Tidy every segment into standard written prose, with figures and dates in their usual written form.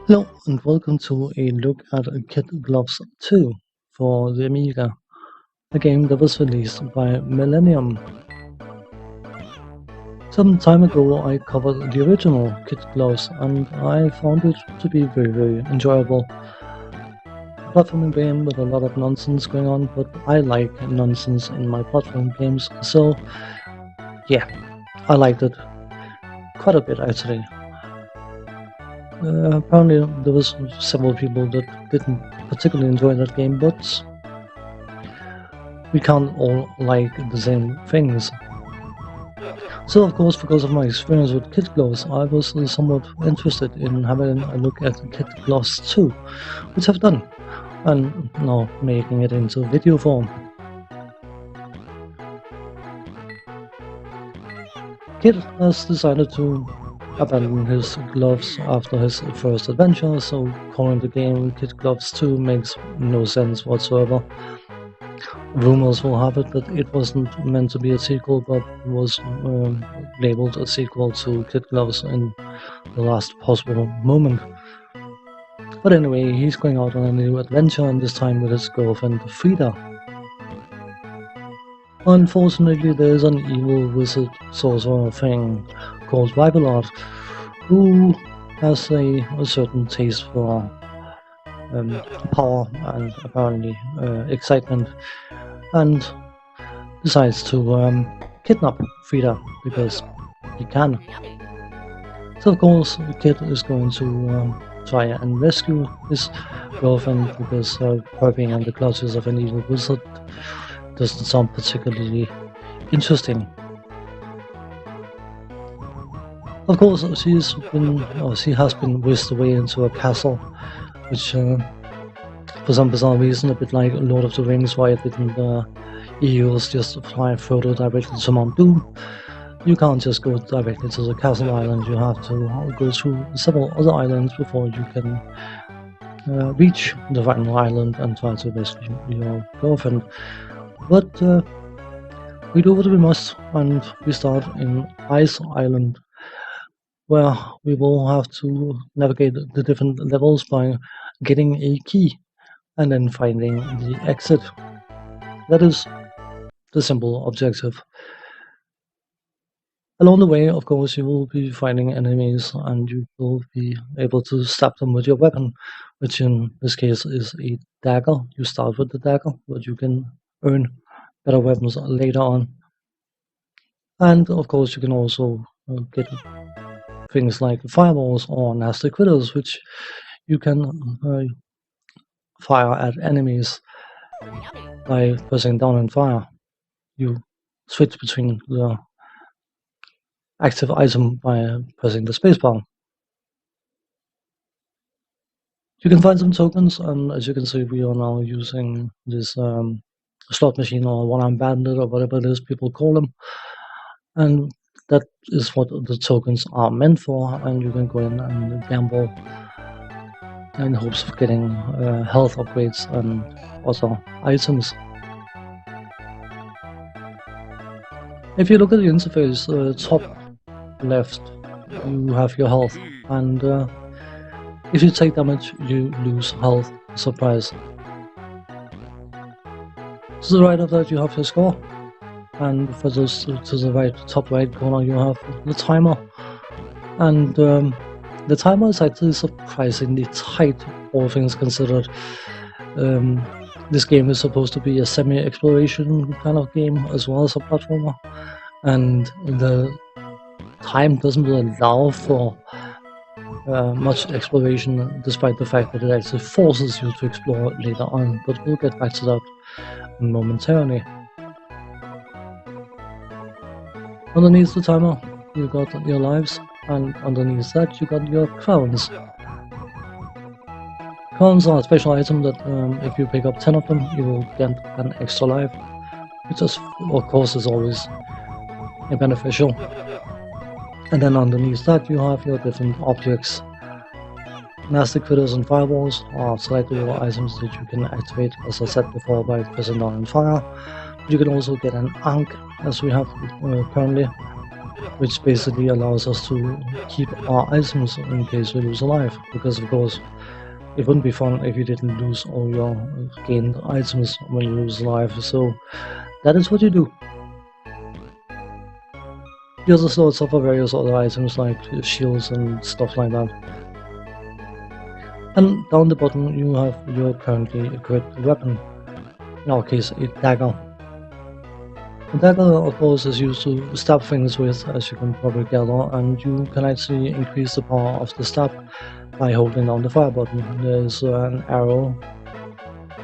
Hello and welcome to a look at Kid Gloves 2 for the Amiga, a game that was released by Millennium. Some time ago I covered the original Kid Gloves and I found it to be very enjoyable. A platforming game with a lot of nonsense going on, but I like nonsense in my platforming games, so yeah, I liked it quite a bit actually. Apparently there was several people that didn't particularly enjoy that game, but we can't all like the same things. So of course, because of my experience with Kid Gloves, I was somewhat interested in having a look at Kid Gloves 2, which I've done, and now making it into video form. Kid has decided to abandon his gloves after his first adventure, so calling the game Kid Gloves 2 makes no sense whatsoever. Rumors will have it that it wasn't meant to be a sequel, but was labeled a sequel to Kid Gloves in the last possible moment. But anyway, he's going out on a new adventure, and this time with his girlfriend Frida. Unfortunately, there is an evil wizard sorcerer thing called Rivalard, who has a certain taste for power and apparently excitement, and decides to kidnap Frida because he can. So of course, Kid is going to try and rescue his girlfriend because her being in the clutches of an evil wizard doesn't sound particularly interesting. Of course, she has been whisked away into a castle, which for some bizarre reason, a bit like Lord of the Rings, why it didn't eagles just fly further directly to Mount Doom. You can't just go directly to the castle island, you have to go through several other islands before you can reach the final island and try to rescue your girlfriend. But we do what we must, and we start in Ice Island, where we will have to navigate the different levels by getting a key and then finding the exit. That is the simple objective. Along the way, of course, you will be fighting enemies and you will be able to stab them with your weapon, which in this case is a dagger. You start with the dagger, but you can earn better weapons later on. And of course, you can also get things like fireballs or nasty critters, which you can fire at enemies by pressing down and fire. You switch between the active item by pressing the spacebar. You can find some tokens, and as you can see, we are now using this slot machine or one-armed bandit or whatever it is people call them, and that is what the tokens are meant for, and you can go in and gamble in hopes of getting health upgrades and other items. If you look at the interface, top left, you have your health, and if you take damage, you lose health. Surprise. To the right of that, you have your score, and for those to the right, top right corner, you have the timer. And the timer is actually surprisingly tight, all things considered. This game is supposed to be a semi-exploration kind of game as well as a platformer, and the time doesn't really allow for much exploration, despite the fact that it actually forces you to explore later on, but we'll get back to that momentarily. Underneath the timer, you got your lives, and underneath that you got your crowns. Crowns are a special item that if you pick up 10 of them, you will get an extra life. which is, of course, is always beneficial. And then underneath that, you have your different objects. Nasty critters and fireballs are selectable items that you can activate, as I said before, by pressing down and fire. But you can also get an Ankh, as we have currently, which basically allows us to keep our items in case we lose a life. Because, of course, it wouldn't be fun if you didn't lose all your gained items when you lose a life. So that is what you do. You also slots offer various other items like shields and stuff like that. And down the bottom you have your currently equipped weapon, in our case a dagger. The dagger, of course, is used to stab things with, as you can probably gather, and you can actually increase the power of the stab by holding down the fire button. There's an arrow,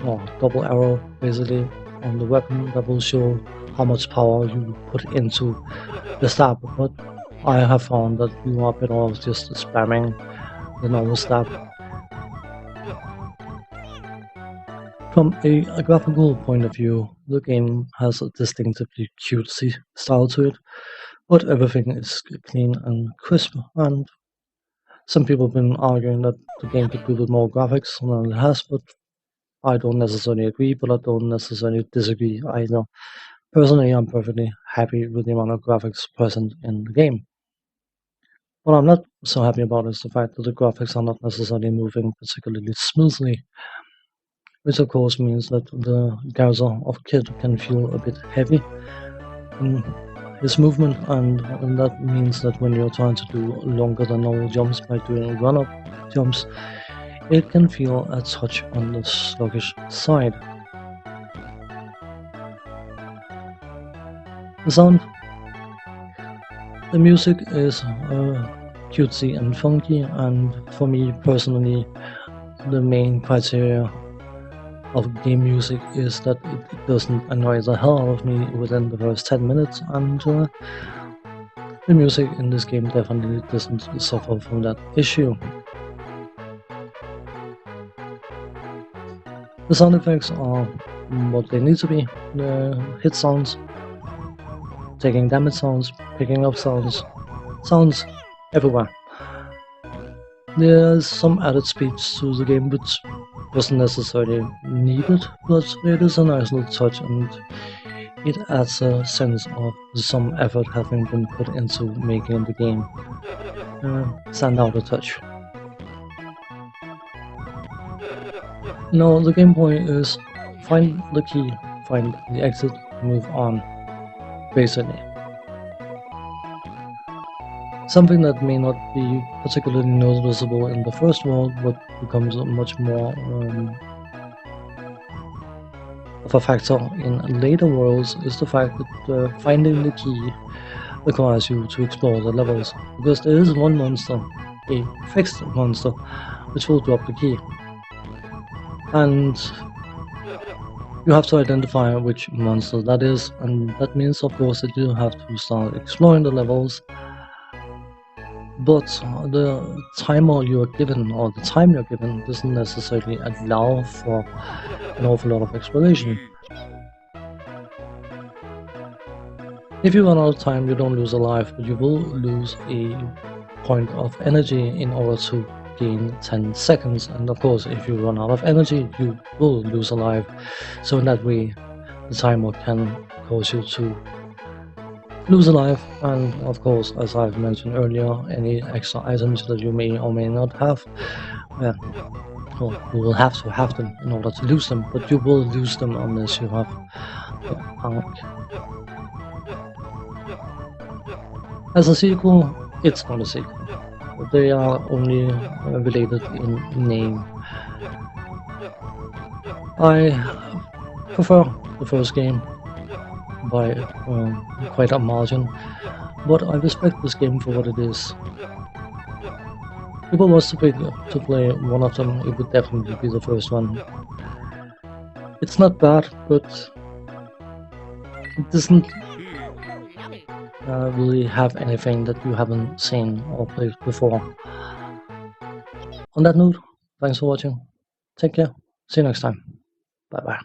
or double arrow basically, on the weapon that will show how much power you put into the stab, but I have found that you are better off just spamming the normal stab. From a graphical point of view, the game has a distinctively cutesy style to it, but everything is clean and crisp, and some people have been arguing that the game could do with more graphics than it has, but I don't necessarily agree, but I don't necessarily disagree either. Personally, I'm perfectly happy with the amount of graphics present in the game. What I'm not so happy about is the fact that the graphics are not necessarily moving particularly smoothly, which of course means that the character of Kid can feel a bit heavy in his movement, and that means that when you're trying to do longer than normal jumps by doing run-up jumps, it can feel a touch on the sluggish side. The sound, the music is cutesy and funky, and for me personally, the main criteria of game music is that it doesn't annoy the hell out of me within the first 10 minutes, and the music in this game definitely doesn't suffer from that issue. The sound effects are what they need to be. The hit sounds, taking damage sounds, picking up sounds, sounds everywhere. There's some added speed to the game which wasn't necessarily needed, but it is a nice little touch, and it adds a sense of some effort having been put into making the game stand out a touch. Now the game point is find the key, find the exit, move on, basically. Something that may not be particularly noticeable in the first world, but becomes much more of a factor in later worlds, is the fact that finding the key requires you to explore the levels, because there is one monster, a fixed monster, which will drop the key. And you have to identify which monster that is, and that means of course that you have to start exploring the levels. But the timer you are given, or the time you're given, doesn't necessarily allow for an awful lot of exploration. If you run out of time, you don't lose a life, but you will lose a point of energy in order to gain 10 seconds. And of course, if you run out of energy, you will lose a life. So in that way, the timer can cause you to lose a life, and of course, as I've mentioned earlier, any extra items that you may or may not have, well, you will have to have them in order to lose them, but you will lose them unless you have the Ankh. As a sequel, it's not a sequel. They are only related in name. I prefer the first game by quite a margin, but I respect this game for what it is. If I was to pick to play one of them, it would definitely be the first one. It's not bad, but it doesn't really have anything that you haven't seen or played before. On that note, thanks for watching. Take care. See you next time. Bye bye.